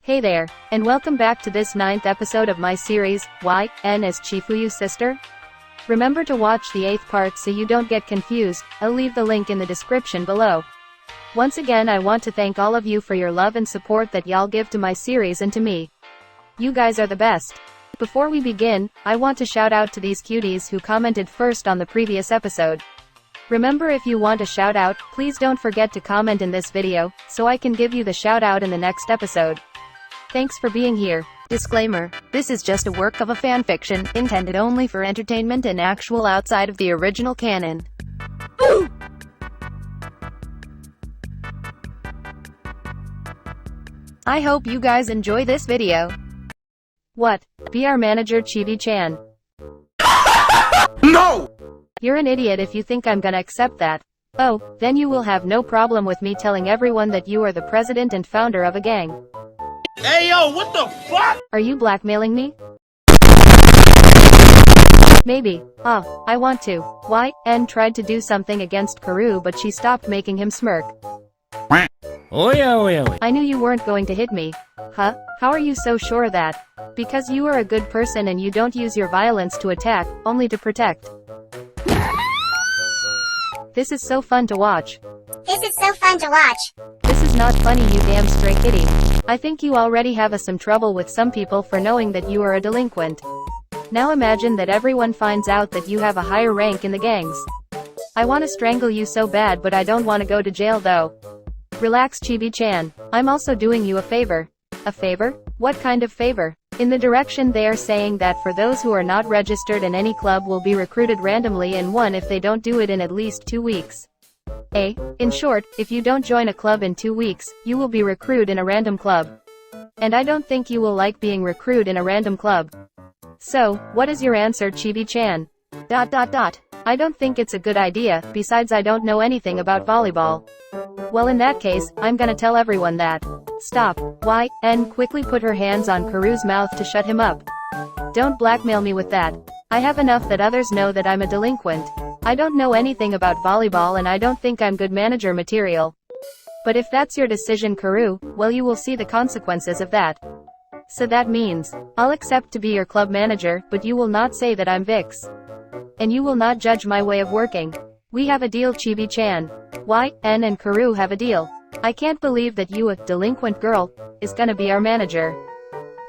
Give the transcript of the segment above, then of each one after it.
Hey there, and welcome back to this 9th episode of my series, 𝗕 as Chifuyu's sister? Remember to watch the 8th part so you don't get confused. I'll leave the link in the description below. Once again, I want to thank all of you for your love and support that y'all give to my series and to me. You guys are the best. Before we begin, I want to shout out to these cuties who commented first on the previous episode. Remember, if you want a shout out, please don't forget to comment in this video, so I can give you the shout out in the next episode. Thanks for being here. Disclaimer: this is just a work of a fanfiction, intended only for entertainment and actual outside of the original canon. I hope you guys enjoy this video. What? Be our manager, Chibi-chan. No! You're an idiot if you think I'm gonna accept that. Oh, then you will have no problem with me telling everyone that you are the president and founder of a gang. Hey yo, what the fuck? Are you blackmailing me? Maybe. Oh, I want to. 𝗕 tried to do something against Karu, but she stopped making him smirk. I knew you weren't going to hit me. Huh? How are you so sure of that? Because you are a good person and you don't use your violence to attack, only to protect. This is so fun to watch. This This is not funny, you damn stray kitty. I think you already have some trouble with some people for knowing that you are a delinquent. Now imagine that everyone finds out that you have a higher rank in the gangs. I want to strangle you so bad, but I don't want to go to jail though. Relax, Chibi-chan. I'm also doing you a favor. A favor? What kind of favor? In the direction they are saying that for those who are not registered in any club will be recruited randomly in one if they don't do it in at least 2 weeks. In short, if you don't join a club in 2 weeks, you will be recruited in a random club. And I don't think you will like being recruited in a random club. So, what is your answer, Chibi-chan? ... I don't think it's a good idea, besides I don't know anything about volleyball. Well, in that case, I'm gonna tell everyone that. Stop. 𝗕 quickly put her hands on Karu's mouth to shut him up. Don't blackmail me with that. I have enough that others know that I'm a delinquent. I don't know anything about volleyball and I don't think I'm good manager material. But if that's your decision, Karu, well, you will see the consequences of that. So that means, I'll accept to be your club manager, but you will not say that I'm Vix. And you will not judge my way of working. We have a deal, Chibi-chan. 𝗕 and Karu have a deal. I can't believe that you, a delinquent girl, is gonna be our manager.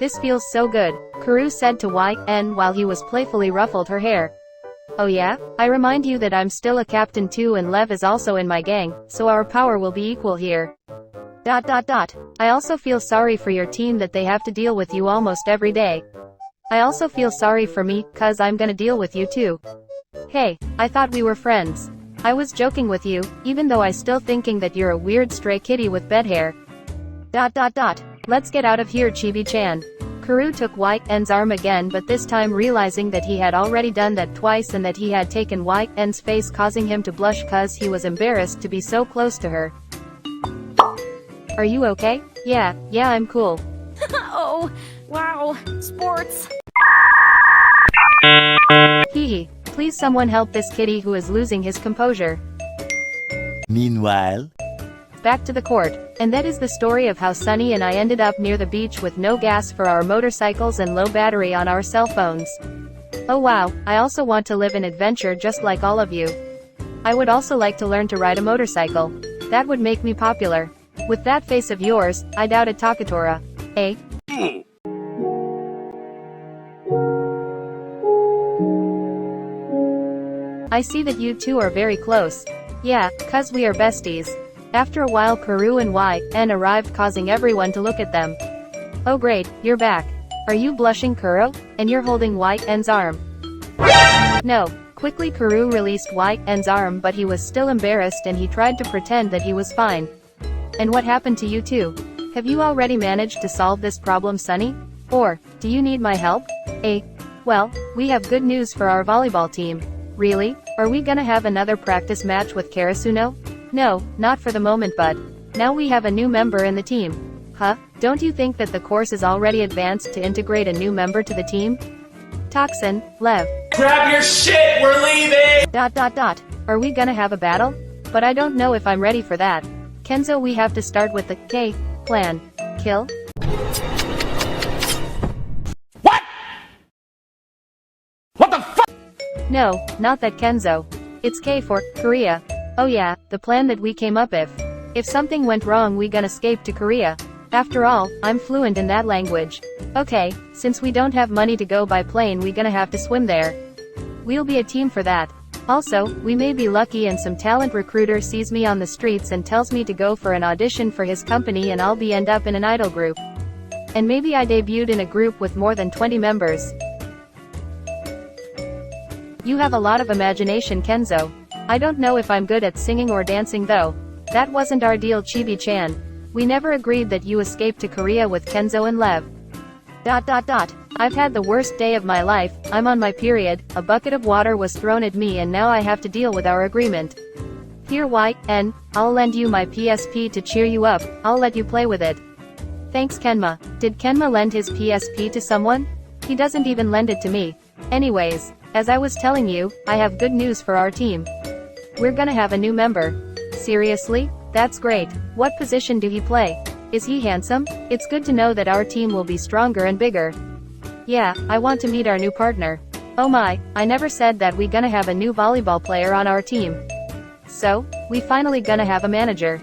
This feels so good, Karu said to 𝗕 while he was playfully ruffled her hair. Oh yeah? I remind you that I'm still a captain too, and Lev is also in my gang, so our power will be equal here. ... I also feel sorry for your team that they have to deal with you almost every day. I also feel sorry for me, cause I'm gonna deal with you too. Hey, I thought we were friends. I was joking with you, even though I still thinking that you're a weird stray kitty with bed hair. ... Let's get out of here, Chibi-chan. Karu took 𝗕's arm again, but this time realizing that he had already done that twice and that he had taken 𝗕's face, causing him to blush cause he was embarrassed to be so close to her. Are you okay? Yeah, I'm cool. Oh, wow, sports. Hehe. Please someone help this kitty who is losing his composure. Meanwhile, back to the court. And that is the story of how Sunny and I ended up near the beach with no gas for our motorcycles and low battery on our cell phones. Oh wow, I also want to live an adventure just like all of you. I would also like to learn to ride a motorcycle. That would make me popular. With that face of yours, I doubt it, Takatora. I see that you two are very close. Yeah, cause we are besties. After a while, Karu and 𝗕 arrived, causing everyone to look at them. Oh great, you're back. Are you blushing, Karu? And you're holding 𝗕's arm. No. Quickly Karu released 𝗕's arm, but he was still embarrassed and he tried to pretend that he was fine. And what happened to you two? Have you already managed to solve this problem, Sunny? Or, do you need my help? Well, we have good news for our volleyball team. Really? Are we gonna have another practice match with Karasuno? No, not for the moment, but now we have a new member in the team. Huh? Don't you think that the course is already advanced to integrate a new member to the team? Toxin, Lev. Grab your shit, we're leaving! ... Are we gonna have a battle? But I don't know if I'm ready for that. Kenzo, we have to start with the K plan. Kill? No, not that Kenzo. It's K for Korea. Oh yeah, the plan that we came up with. If something went wrong we gonna escape to Korea. After all, I'm fluent in that language. Okay, since we don't have money to go by plane we gonna have to swim there. We'll be a team for that. Also, we may be lucky and some talent recruiter sees me on the streets and tells me to go for an audition for his company and I'll be end up in an idol group. And maybe I debuted in a group with more than 20 members. You have a lot of imagination, Kenzo. I don't know if I'm good at singing or dancing though. That wasn't our deal, Chibi-chan. We never agreed that you escaped to Korea with Kenzo and Lev. ... I've had the worst day of my life, I'm on my period, a bucket of water was thrown at me and now I have to deal with our agreement. Here YN, I'll lend you my PSP to cheer you up, I'll let you play with it. Thanks Kenma. Did Kenma lend his PSP to someone? He doesn't even lend it to me. Anyways, as I was telling you, I have good news for our team. We're gonna have a new member. Seriously? That's great. What position do he play? Is he handsome? It's good to know that our team will be stronger and bigger. Yeah, I want to meet our new partner. Oh my, I never said that we gonna have a new volleyball player on our team. So, we finally gonna have a manager.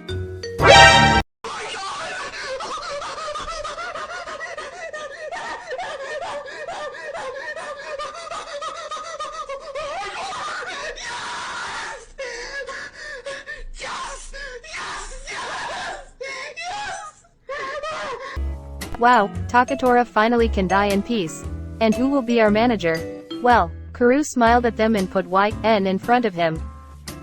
Wow, Takatora finally can die in peace. And who will be our manager? Well, Karu smiled at them and put YN in front of him.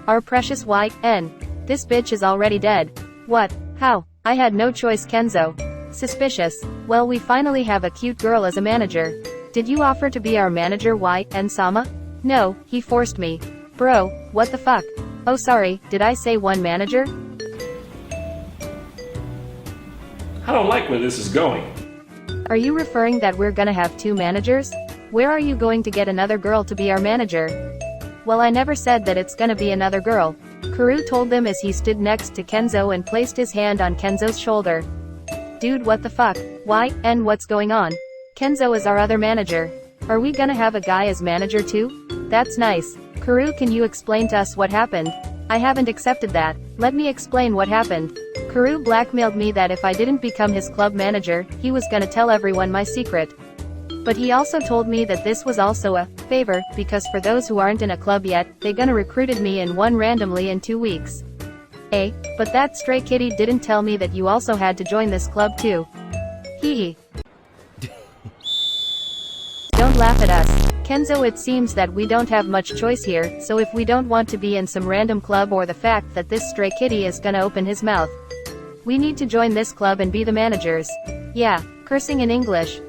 Our precious YN. This bitch is already dead. What? How? I had no choice, Kenzo. Suspicious. Well, we finally have a cute girl as a manager. Did you offer to be our manager, YN-sama? No, he forced me. Bro, what the fuck? Oh sorry, did I say one manager? I don't like where this is going. Are you referring that we're gonna have two managers? Where are you going to get another girl to be our manager? Well, I never said that it's gonna be another girl. Karu told them as he stood next to Kenzo and placed his hand on Kenzo's shoulder. Dude, what the fuck? YN, what's going on? Kenzo is our other manager. Are we gonna have a guy as manager too? That's nice. Karu, can you explain to us what happened? I haven't accepted that. Let me explain what happened. Karu blackmailed me that if I didn't become his club manager, he was gonna tell everyone my secret. But he also told me that this was also a favor, because for those who aren't in a club yet, they gonna recruited me in one randomly in 2 weeks. But that stray kitty didn't tell me that you also had to join this club too. Hee. Don't laugh at us. Kenzo, it seems that we don't have much choice here, so if we don't want to be in some random club or the fact that this stray kitty is gonna open his mouth, we need to join this club and be the managers. Yeah, cursing in English.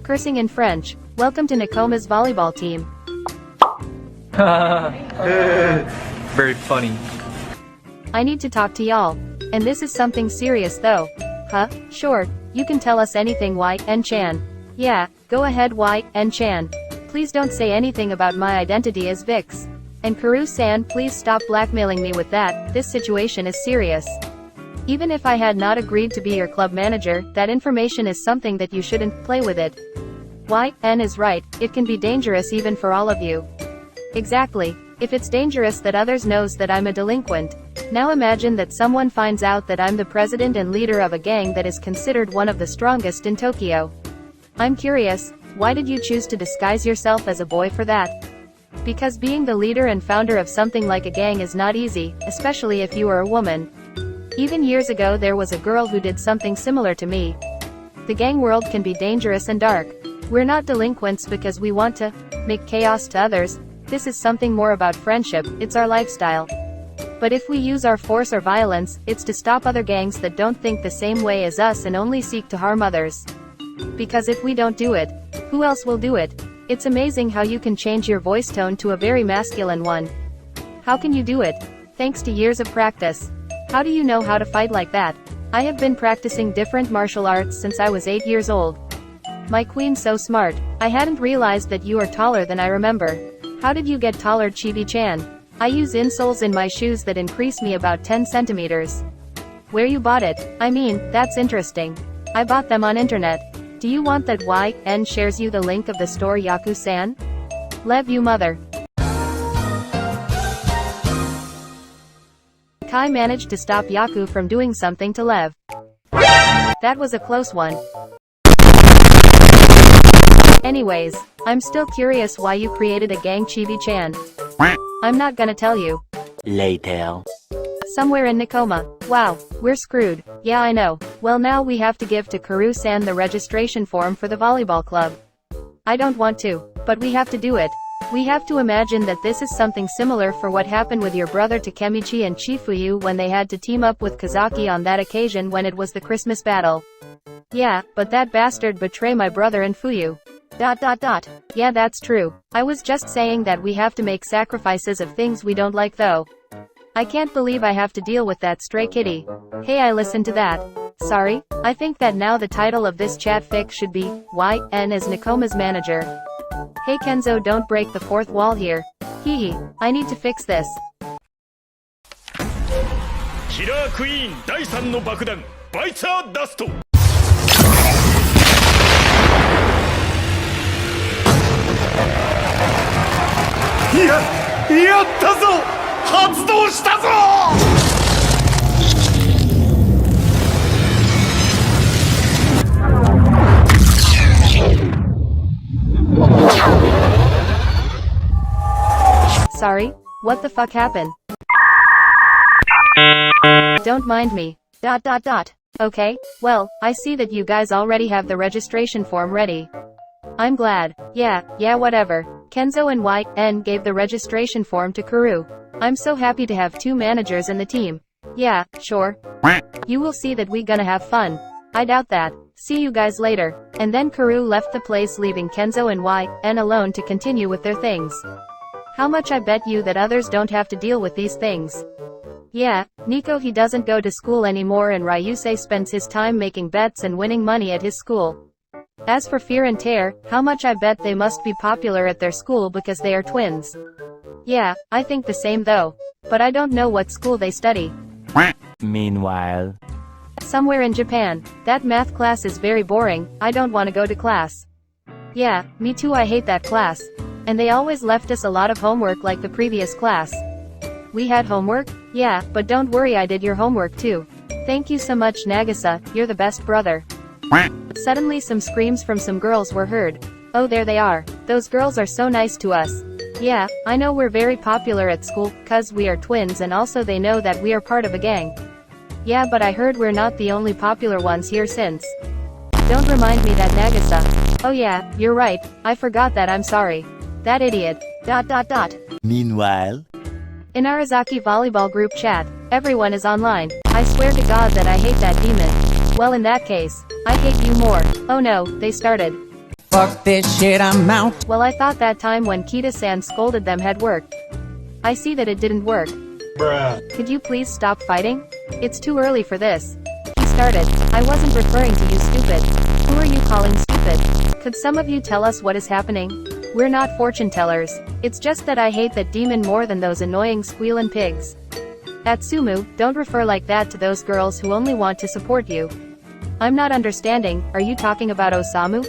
Cursing in French. Welcome to Nakoma's volleyball team. Very funny. I need to talk to y'all. And this is something serious though. Huh? Sure, you can tell us anything, YN-chan. Yeah, go ahead, YN-chan. Please don't say anything about my identity as Vix. And Karu-san, please stop blackmailing me with that, this situation is serious. Even if I had not agreed to be your club manager, that information is something that you shouldn't play with it. YN is right, it can be dangerous even for all of you. Exactly. If it's dangerous that others knows that I'm a delinquent. Now imagine that someone finds out that I'm the president and leader of a gang that is considered one of the strongest in Tokyo. I'm curious, why did you choose to disguise yourself as a boy for that? Because being the leader and founder of something like a gang is not easy, especially if you are a woman. Even years ago there was a girl who did something similar to me. The gang world can be dangerous and dark. We're not delinquents because we want to make chaos to others. This is something more about friendship, it's our lifestyle. But if we use our force or violence, it's to stop other gangs that don't think the same way as us and only seek to harm others. Because if we don't do it, who else will do it? It's amazing how you can change your voice tone to a very masculine one. How can you do it? Thanks to years of practice. How do you know how to fight like that? I have been practicing different martial arts since I was 8 years old. My queen, so smart. I hadn't realized that you are taller than I remember. How did you get taller, Chibi-chan? I use insoles in my shoes that increase me about 10 centimeters. Where you bought it? I mean, that's interesting. I bought them on internet. Do you want that YN shares you the link of the store, Yaku-san? Love you, mother. Kai managed to stop Yaku from doing something to Lev. That was a close one. Anyways, I'm still curious why you created a gang Chibi-chan. I'm not gonna tell you. Later. Somewhere in Nakoma. Wow, we're screwed. Yeah, I know. Well, now we have to give to Karu-san the registration form for the volleyball club. I don't want to, but we have to do it. We have to imagine that this is something similar for what happened with your brother Takemichi and Chifuyu when they had to team up with Kazaki on that occasion when it was the Christmas battle. Yeah, but that bastard betrayed my brother and Fuyu. ... Yeah, that's true. I was just saying that we have to make sacrifices of things we don't like though. I can't believe I have to deal with that stray kitty. Hey, I listened to that. Sorry, I think that now the title of this ChatFic should be, YN as Nakoma's manager. Hey Kenzo, don't break the fourth wall here. Hee, I need to fix this. キラークイーン第3の爆弾バイツァーダストやったぞ発動したぞ Sorry, what the fuck happened? Don't mind me. ... Okay, well, I see that you guys already have the registration form ready. I'm glad. Yeah, whatever. Kenzo and YN gave the registration form to Karu. I'm so happy to have two managers in the team. Yeah, sure. You will see that we gonna have fun. I doubt that. See you guys later. And then Karu left the place, leaving Kenzo and YN alone to continue with their things. How much I bet you that others don't have to deal with these things. Yeah, Nico, he doesn't go to school anymore, and Ryusei spends his time making bets and winning money at his school. As for Fear and Tear, how much I bet they must be popular at their school because they are twins. Yeah, I think the same though. But I don't know what school they study. Meanwhile. Somewhere in Japan. That math class is very boring, I don't want to go to class. Yeah, me too, I hate that class. And they always left us a lot of homework like the previous class. We had homework? Yeah, but don't worry, I did your homework too. Thank you so much, Nagisa, you're the best brother. Suddenly some screams from some girls were heard. Oh, there they are. Those girls are so nice to us. Yeah, I know we're very popular at school, cause we are twins, and also they know that we are part of a gang. Yeah, but I heard we're not the only popular ones here since. Don't remind me that, Nagisa. Oh yeah, you're right, I forgot that, I'm sorry. That idiot. ... Meanwhile. In Arazaki volleyball group chat, everyone is online. I swear to God that I hate that demon. Well, in that case, I hate you more. Oh no, they started. Fuck this shit, I'm out. Well, I thought that time when Kita-san scolded them had worked. I see that it didn't work. Bruh. Could you please stop fighting? It's too early for this. He started. I wasn't referring to you, stupid. Who are you calling stupid? Could some of you tell us what is happening? We're not fortune tellers. It's just that I hate that demon more than those annoying squealing pigs. Atsumu, don't refer like that to those girls who only want to support you. I'm not understanding, are you talking about Osamu?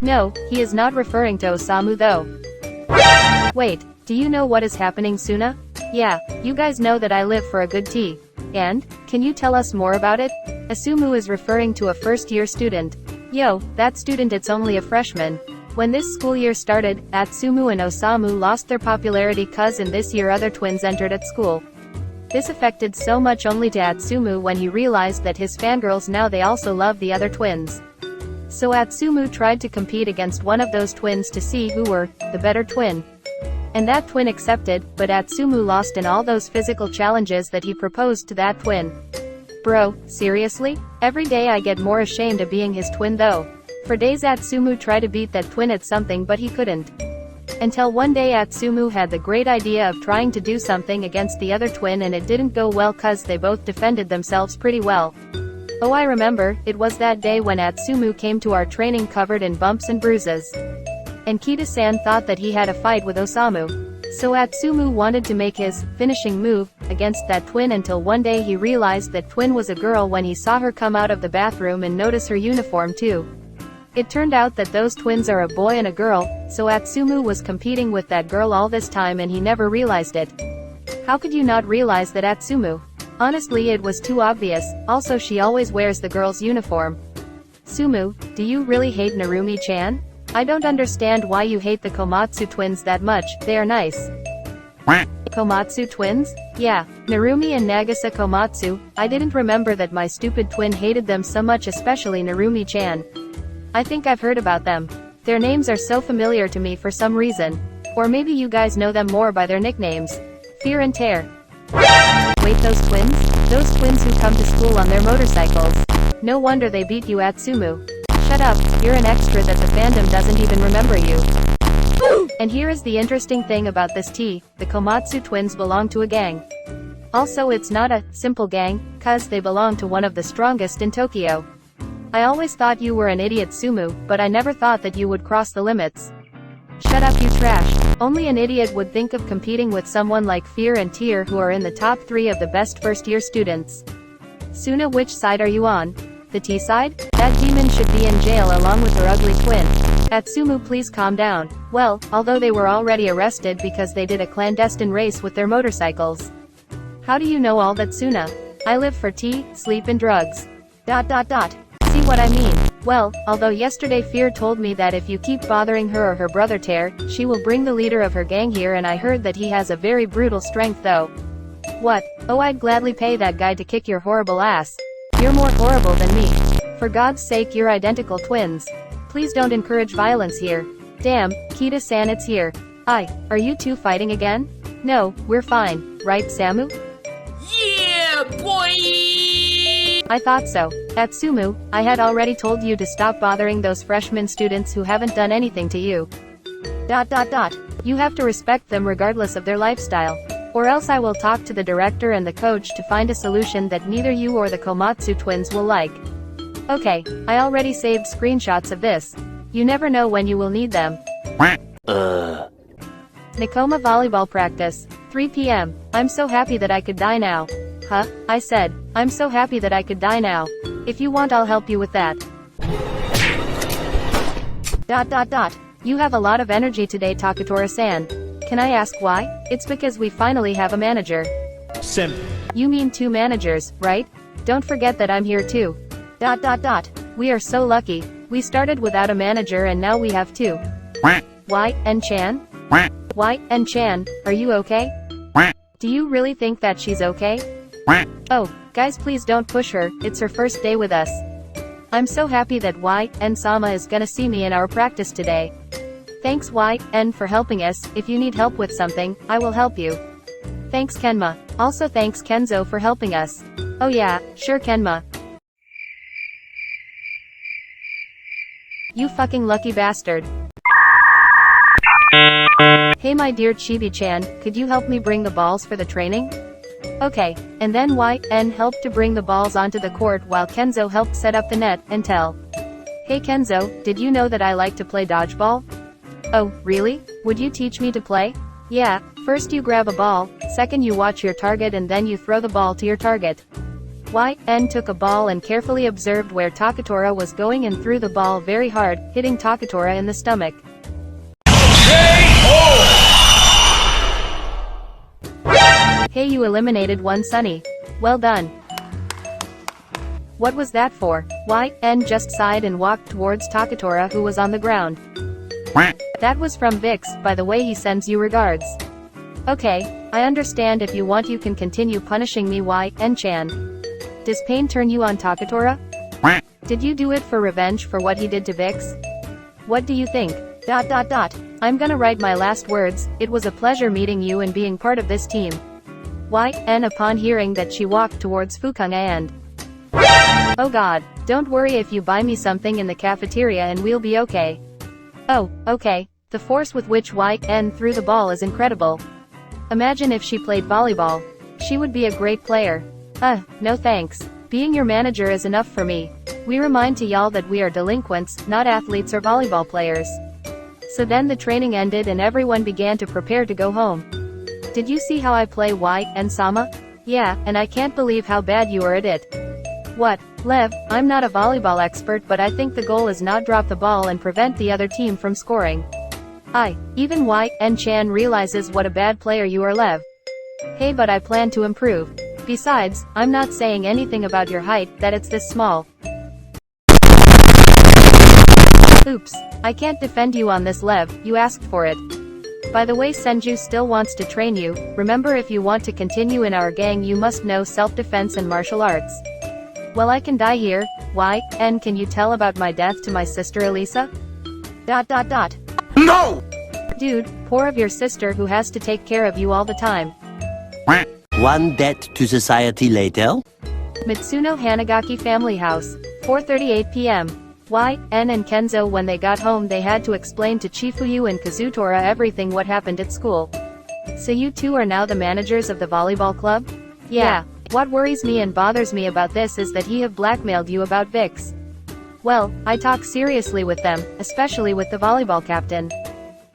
No, he is not referring to Osamu though. Wait, do you know what is happening, Suna? Yeah, you guys know that I live for a good tea. And, can you tell us more about it? Asumu is referring to a first-year student. Yo, that student, it's only a freshman. When this school year started, Atsumu and Osamu lost their popularity cause in this year other twins entered at school. This affected so much only to Atsumu when he realized that his fangirls now they also love the other twins. So Atsumu tried to compete against one of those twins to see who were the better twin. And that twin accepted, but Atsumu lost in all those physical challenges that he proposed to that twin. Bro, seriously? Every day I get more ashamed of being his twin though. For days Atsumu tried to beat that twin at something but he couldn't. Until one day Atsumu had the great idea of trying to do something against the other twin, and it didn't go well cause they both defended themselves pretty well. Oh, I remember, it was that day when Atsumu came to our training covered in bumps and bruises. And Kita-san thought that he had a fight with Osamu. So Atsumu wanted to make his finishing move against that twin until one day he realized that twin was a girl when he saw her come out of the bathroom and notice her uniform too. It turned out that those twins are a boy and a girl, so Atsumu was competing with that girl all this time and he never realized it. How could you not realize that Atsumu? Honestly, it was too obvious. Also, she always wears the girl's uniform. Sumu, do you really hate Narumi-chan? I don't understand why you hate the Komatsu twins that much. They are nice. Komatsu twins? Yeah, Narumi and Nagisa Komatsu. I didn't remember that my stupid twin hated them so much, especially Narumi-chan. I think I've heard about them. Their names are so familiar to me for some reason. Or maybe you guys know them more by their nicknames. Fear and Tear. Wait, those twins? Those twins who come to school on their motorcycles. No wonder they beat you, Atsumu. Shut up, you're an extra that the fandom doesn't even remember you. And here is the interesting thing about this tea, the Komatsu twins belong to a gang. Also, it's not a simple gang, cause they belong to one of the strongest in Tokyo. I always thought you were an idiot, Sumu, but I never thought that you would cross the limits. Shut up, you trash. Only an idiot would think of competing with someone like Fear and Tear, who are in the top 3 of the best first-year students. Suna, which side are you on? The T side? That demon should be in jail along with her ugly twin. Atsumu, please calm down. Well, although they were already arrested because they did a clandestine race with their motorcycles. How do you know all that, Suna? I live for tea, sleep and drugs. ... See what I mean? Well, although yesterday Fear told me that if you keep bothering her or her brother Tear, she will bring the leader of her gang here, and I heard that he has a very brutal strength though. What? Oh, I'd gladly pay that guy to kick your horrible ass. You're more horrible than me. For God's sake, you're identical twins. Please don't encourage violence here. Damn, Kita-san, it's here. Are you two fighting again? No, we're fine, right Samu? Yeah, boy! I thought so. Atsumu, I had already told you to stop bothering those freshman students who haven't done anything to you. ... You have to respect them regardless of their lifestyle. Or else I will talk to the director and the coach to find a solution that neither you or the Komatsu twins will like. Okay, I already saved screenshots of this. You never know when you will need them. Nekoma volleyball practice, 3 p.m. I'm so happy that I could die now. Huh? I said, I'm so happy that I could die now. If you want, I'll help you with that. ... You have a lot of energy today, Takemichi-san. Can I ask why? It's because we finally have a manager. Sim. You mean 2 managers, right? Don't forget that I'm here too. ... We are so lucky. We started without a manager and now we have 2. Y-N-Chan? Y-N-Chan, are you okay? Do you really think that she's okay? Oh, guys, please don't push her, it's her first day with us. I'm so happy that Y-N-sama is gonna see me in our practice today. Thanks Y-N for helping us. If you need help with something, I will help you. Thanks Kenma. Also thanks Kenzo for helping us. Oh yeah, sure Kenma. You fucking lucky bastard. Hey my dear Chibi-chan, could you help me bring the balls for the training? Okay, and then Y-N helped to bring the balls onto the court while Kenzo helped set up the net, and tell. Hey Kenzo, did you know that I like to play dodgeball? Oh, really? Would you teach me to play? Yeah, first you grab a ball, second you watch your target and then you throw the ball to your target. Y-N took a ball and carefully observed where Takemichi was going and threw the ball very hard, hitting Takemichi in the stomach. Hey, you eliminated one Sunny. Well done. What was that for? Y-N just sighed and walked towards Takemichi, who was on the ground. That was from Vix, by the way, he sends you regards. Okay, I understand. If you want you can continue punishing me, Y-N-chan. Does pain turn you on, Takemichi? Did you do it for revenge for what he did to Vix? What do you think? ... I'm gonna write my last words. It was a pleasure meeting you and being part of this team. Y-N upon hearing that she walked towards Fukuga and... Oh god, don't worry if you buy me something in the cafeteria and we'll be okay. Oh, okay. The force with which Y-N threw the ball is incredible. Imagine if she played volleyball. She would be a great player. No thanks. Being your manager is enough for me. We remind to y'all that we are delinquents, not athletes or volleyball players. So then the training ended and everyone began to prepare to go home. Did you see how I play Y-N-sama? Yeah, and I can't believe how bad you are at it. What, Lev, I'm not a volleyball expert, but I think the goal is not drop the ball and prevent the other team from scoring. Even Y-N-chan realizes what a bad player you are, Lev. Hey, but I plan to improve. Besides, I'm not saying anything about your height, that it's this small. Oops. I can't defend you on this lev, you asked for it. By the way, Senju still wants to train you. Remember, if you want to continue in our gang you must know self-defense and martial arts. Well, I can die here. Why? And can you tell about my death to my sister Elisa? ... No! Dude, poor of your sister who has to take care of you all the time. One debt to society later. Mitsuno Hanagaki family house. 4:38 p.m. N and Kenzo, when they got home they had to explain to Chifuyu and Kazutora everything what happened at school. So you two are now the managers of the volleyball club? Yeah. What worries me and bothers me about this is that he have blackmailed you about 𝗕𝗃. Well, I talk seriously with them, especially with the volleyball captain.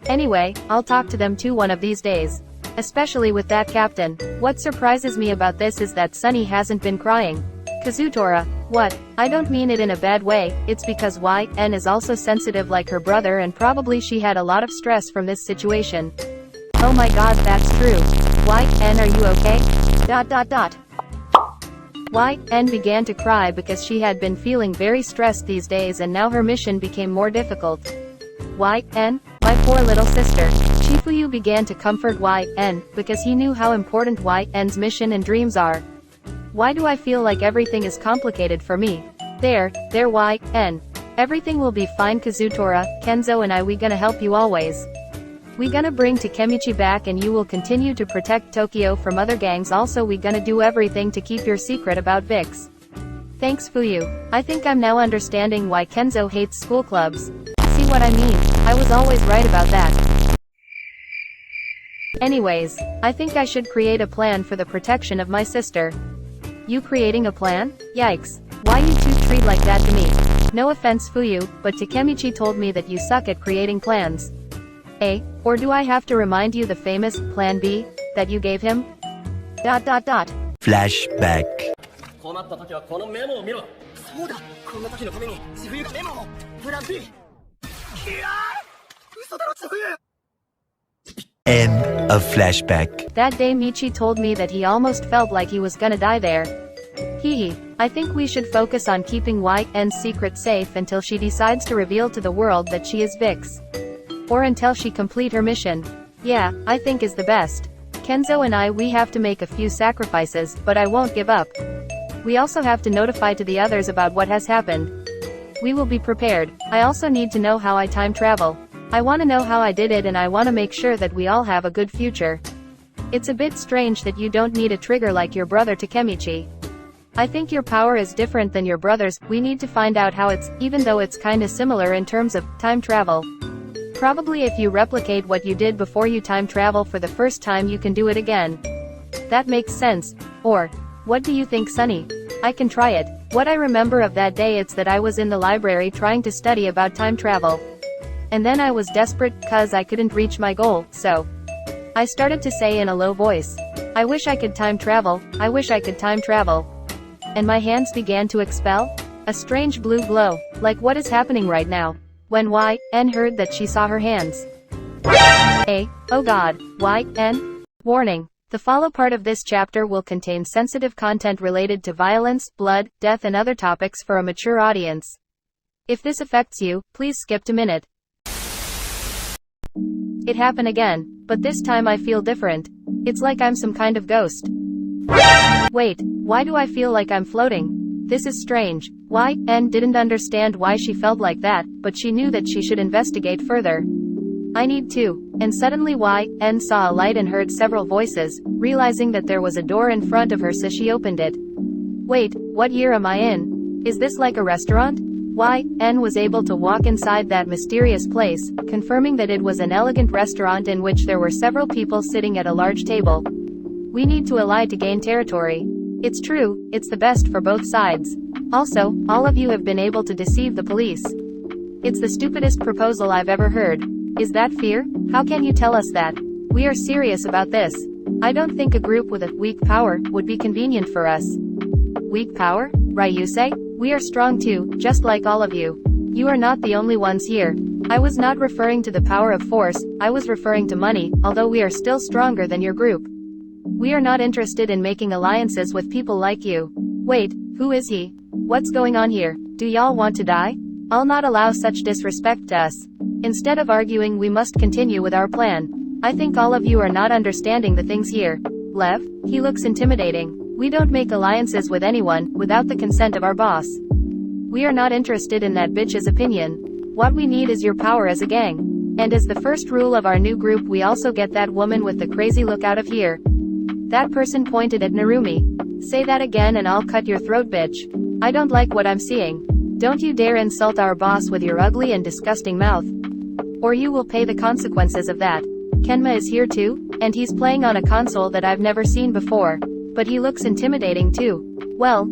Anyway, I'll talk to them too one of these days. Especially with that captain. What surprises me about this is that Sunny hasn't been crying. Kazutora, what? I don't mean it in a bad way, it's because N is also sensitive like her brother and probably she had a lot of stress from this situation. Oh my god, that's true. N, are you okay? ... N began to cry because she had been feeling very stressed these days and now her mission became more difficult. N? My poor little sister. Chifuyu began to comfort N, because he knew how important N's mission and dreams are. Why do I feel like everything is complicated for me? There, N. Everything will be fine, Kazutora, Kenzo and we gonna help you always. We gonna bring Takemichi back and you will continue to protect Tokyo from other gangs. Also we gonna do everything to keep your secret about 𝗕𝗃. Thanks Fuyu. I think I'm now understanding why Kenzo hates school clubs. See what I mean? I was always right about that. Anyways, I think I should create a plan for the protection of my sister. You creating a plan? Yikes. Why you two treat like that to me? No offense Fuyu, but Takemichi told me that you suck at creating plans. Or do I have to remind you the famous Plan B that you gave him? ... Flashback. 困った時はこのメモを見ろ。そうだ、こんな時のために千冬がメモを。プラン B。いやー、嘘だろ千冬。 End of flashback. That day Michi told me that he almost felt like he was gonna die there. Hehe. I think we should focus on keeping N's secret safe until she decides to reveal to the world that she is 𝗕𝗃. Or until she complete her mission. Yeah, I think is the best. Kenzo and we have to make a few sacrifices, but I won't give up. We also have to notify to the others about what has happened. We will be prepared. I also need to know how I time travel. I want to know how I did it and I want to make sure that we all have a good future. It's a bit strange that you don't need a trigger like your brother Takemichi. I think your power is different than your brother's. We need to find out how it's, even though it's kinda similar in terms of time travel. Probably if you replicate what you did before you time travel for the first time you can do it again. That makes sense. Or, what do you think Sunny? I can try it. What I remember of that day it's that I was in the library trying to study about time travel. And then I was desperate, cause I couldn't reach my goal, so I started to say in a low voice, I wish I could time travel, I wish I could time travel. And my hands began to expel a strange blue glow, like what is happening right now. When N heard that she saw her hands. Oh god, N? Warning. The follow part of this chapter will contain sensitive content related to violence, blood, death and other topics for a mature audience. If this affects you, please skip to minute. It happened again, but this time I feel different. It's like I'm some kind of ghost. Wait, why do I feel like I'm floating? This is strange. N didn't understand why she felt like that, but she knew that she should investigate further. I need to. And suddenly N saw a light and heard several voices, realizing that there was a door in front of her so she opened it. Wait, what year am I in? Is this like a restaurant? N was able to walk inside that mysterious place, confirming that it was an elegant restaurant in which there were several people sitting at a large table. We need to ally to gain territory. It's true, it's the best for both sides. Also, all of you have been able to deceive the police. It's the stupidest proposal I've ever heard. Is that fear? How can you tell us that? We are serious about this. I don't think a group with a weak power would be convenient for us. Weak power? Ryusei? We are strong too, just like all of you. You are not the only ones here. I was not referring to the power of force, I was referring to money, although we are still stronger than your group. We are not interested in making alliances with people like you. Wait, who is he? What's going on here? Do y'all want to die? I'll not allow such disrespect to us. Instead of arguing, we must continue with our plan. I think all of you are not understanding the things here. Lev, he looks intimidating. We don't make alliances with anyone without the consent of our boss. We are not interested in that bitch's opinion. What we need is your power as a gang. And as the first rule of our new group, we also get that woman with the crazy look out of here. That person pointed at Narumi. Say that again and I'll cut your throat, bitch. I don't like what I'm seeing. Don't you dare insult our boss with your ugly and disgusting mouth. Or you will pay the consequences of that. 𝗫𝗏 is here too, and he's playing on a console that I've never seen before. But he looks intimidating too. Well,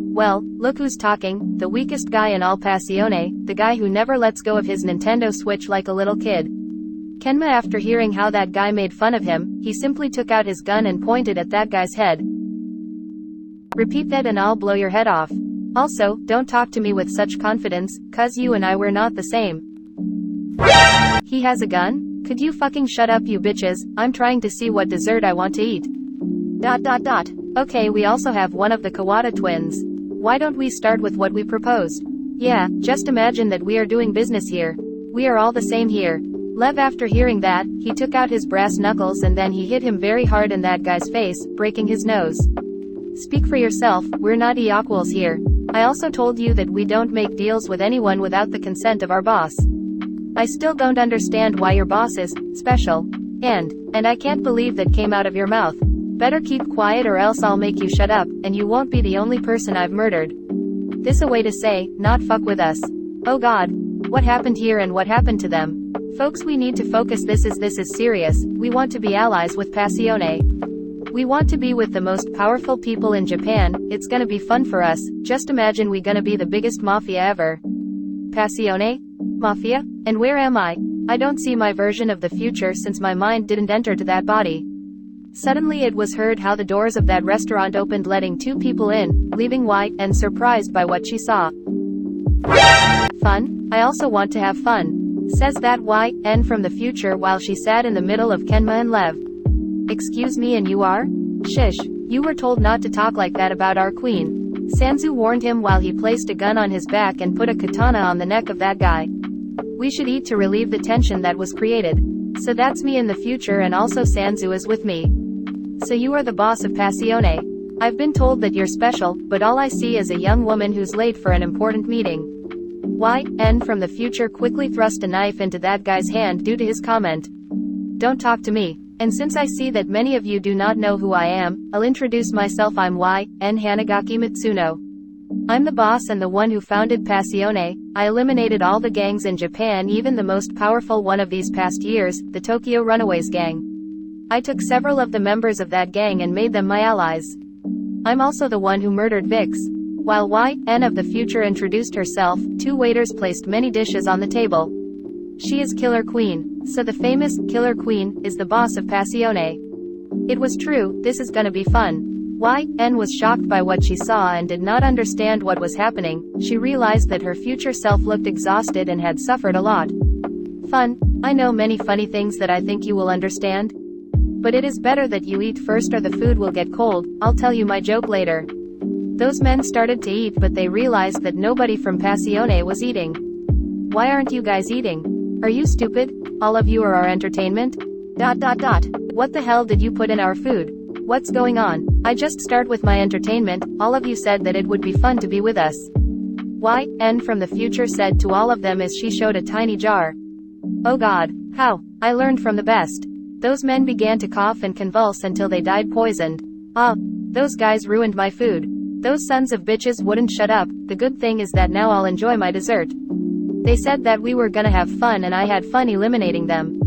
look who's talking, the weakest guy in 𝗕𝗿𝗁𝗍, the guy who never lets go of his Nintendo Switch like a little kid. 𝗫𝗏, after hearing how that guy made fun of him, he simply took out his gun and pointed at that guy's head. Repeat that and I'll blow your head off. Also, don't talk to me with such confidence, cuz you and I were not the same. He has a gun? Could you fucking shut up, you bitches? I'm trying to see what dessert I want to eat. ... Okay, we also have one of the Kawada twins. Why don't we start with what we proposed? Yeah, just imagine that we are doing business here. We are all the same here. Lev, after hearing that, he took out his brass knuckles and then he hit him very hard in that guy's face, breaking his nose. Speak for yourself, we're not equals here. I also told you that we don't make deals with anyone without the consent of our boss. I still don't understand why your boss is special. And I can't believe that came out of your mouth. Better keep quiet or else I'll make you shut up, and you won't be the only person I've murdered. This a way to say, not fuck with us. Oh god. What happened here and what happened to them? Folks, we need to focus. This is serious. We want to be allies with 𝗕𝗿𝗁𝗍. We want to be with the most powerful people in Japan. It's gonna be fun for us. Just imagine we gonna be the biggest mafia ever. 𝗕𝗿𝗁𝗍? Mafia? And where am I? I don't see my version of the future since my mind didn't enter to that body. Suddenly it was heard how the doors of that restaurant opened, letting two people in, leaving and surprised by what she saw. Fun? I also want to have fun. Says that from the future while she sat in the middle of 𝗫𝗏 and Lev. Excuse me, and you are? Shish. You were told not to talk like that about our queen. Sanzu warned him while he placed a gun on his back and put a katana on the neck of that guy. We should eat to relieve the tension that was created. So that's me in the future, and also Sanzu is with me. So you are the boss of 𝗕𝗿𝗁𝗍. I've been told that you're special, but all I see is a young woman who's late for an important meeting. From the future quickly thrust a knife into that guy's hand due to his comment. Don't talk to me. And since I see that many of you do not know who I am, I'll introduce myself. I'm Hanagaki Mitsuno. I'm the boss and the one who founded 𝗕𝗿𝗁𝗍. I eliminated all the gangs in Japan, even the most powerful one of these past years, the Tokyo Runaways Gang. I took several of the members of that gang and made them my allies. I'm also the one who murdered Vix. While of the future introduced herself, two waiters placed many dishes on the table. She is Killer Queen, so the famous Killer Queen is the boss of 𝗕𝗿𝗁𝗍. It was true, this is gonna be fun. Was shocked by what she saw and did not understand what was happening. She realized that her future self looked exhausted and had suffered a lot. Fun? I know many funny things that I think you will understand. But it is better that you eat first or the food will get cold. I'll tell you my joke later. Those men started to eat, but they realized that nobody from 𝗕𝗿𝗁𝗍 was eating. Why aren't you guys eating? Are you stupid? All of you are our entertainment? ... What the hell did you put in our food? What's going on? I just start with my entertainment. All of you said that it would be fun to be with us. From the future said to all of them as she showed a tiny jar. Oh god. How? I learned from the best. Those men began to cough and convulse until they died poisoned. Those guys ruined my food. Those sons of bitches wouldn't shut up. The good thing is that now I'll enjoy my dessert. They said that we were gonna have fun and I had fun eliminating them.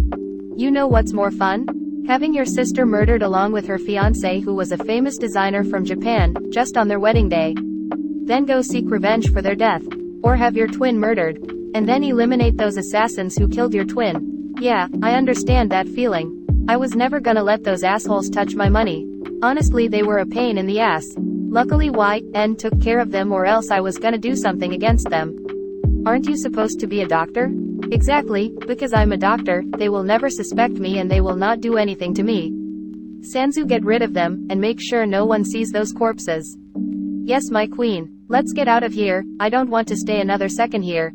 You know what's more fun? Having your sister murdered along with her fiancé, who was a famous designer from Japan, just on their wedding day. Then go seek revenge for their death. Or have your twin murdered. And then eliminate those assassins who killed your twin. Yeah, I understand that feeling. I was never gonna let those assholes touch my money. Honestly, they were a pain in the ass. Luckily took care of them, or else I was gonna do something against them. Aren't you supposed to be a doctor? Exactly, because I'm a doctor, they will never suspect me and they will not do anything to me. Sanzu, get rid of them, and make sure no one sees those corpses. Yes, my queen. Let's get out of here. I don't want to stay another second here.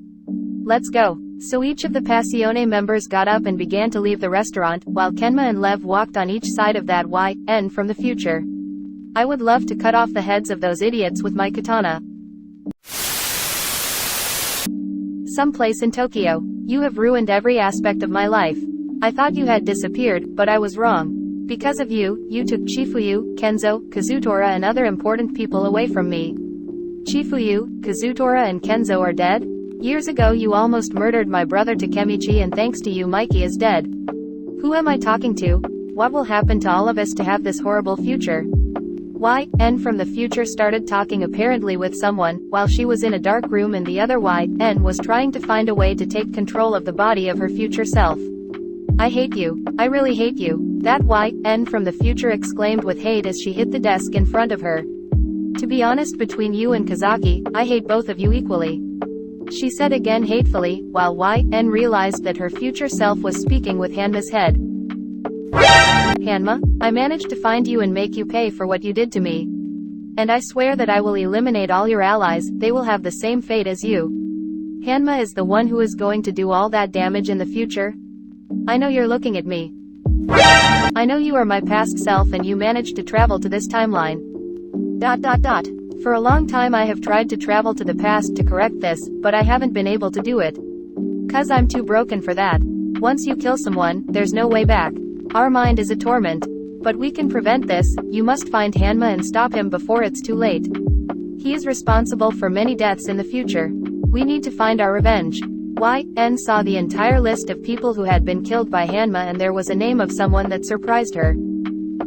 Let's go. So each of the Passione members got up and began to leave the restaurant, while 𝗫𝗏 and 𝗕 walked on each side of that 𝗕 from the future. I would love to cut off the heads of those idiots with my katana. Someplace in Tokyo. You have ruined every aspect of my life. I thought you had disappeared, but I was wrong. Because of you, you took Chifuyu, Kenzo, Kazutora and other important people away from me. Chifuyu, Kazutora and Kenzo are dead? Years ago you almost murdered my brother Takemichi, and thanks to you Mikey is dead. Who am I talking to? What will happen to all of us to have this horrible future? 𝗕 from the future started talking apparently with someone, while she was in a dark room, and the other 𝗕 was trying to find a way to take control of the body of her future self. I hate you. I really hate you. That 𝗕 from the future exclaimed with hate as she hit the desk in front of her. To be honest, between you and Kazaki, I hate both of you equally. She said again hatefully, while 𝗕 realized that her future self was speaking with Hanma's head. Hanma, I managed to find you and make you pay for what you did to me. And I swear that I will eliminate all your allies, they will have the same fate as you. Hanma is the one who is going to do all that damage in the future. I know you're looking at me. I know you are my past self and you managed to travel to this timeline. ... For a long time I have tried to travel to the past to correct this, but I haven't been able to do it. 'Cause I'm too broken for that. Once you kill someone, there's no way back. Our mind is a torment. But we can prevent this. You must find Hanma and stop him before it's too late. He is responsible for many deaths in the future. We need to find our revenge. 𝗕 saw the entire list of people who had been killed by Hanma, and there was a name of someone that surprised her.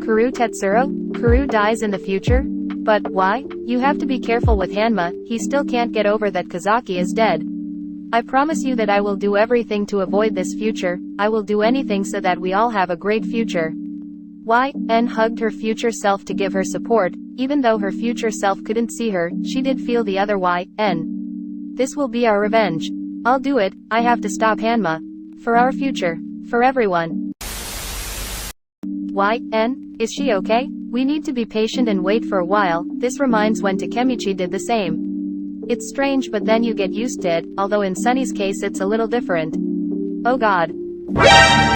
Kuru Tetsuro? Kuru dies in the future? But why? You have to be careful with Hanma, he still can't get over that Kazaki is dead. I promise you that I will do everything to avoid this future. I will do anything so that we all have a great future. 𝗕 hugged her future self to give her support. Even though her future self couldn't see her, she did feel the other 𝗕. This will be our revenge. I'll do it. I have to stop Hanma. For our future. For everyone. 𝗕, is she okay? We need to be patient and wait for a while. This reminds when Takemichi did the same. It's strange, but then you get used to it, although in Sunny's case it's a little different. Oh god.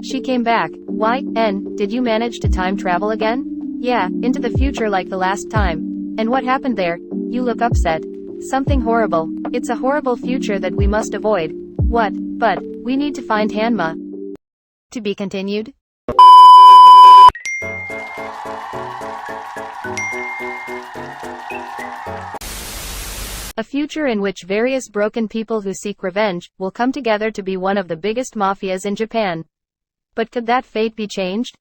She came back. 𝗕, did you manage to time travel again? Yeah, into the future like the last time. And what happened there? You look upset. Something horrible. It's a horrible future that we must avoid. What? But, we need to find Hanma. To be continued? A future in which various broken people who seek revenge will come together to be one of the biggest mafias in Japan. But could that fate be changed?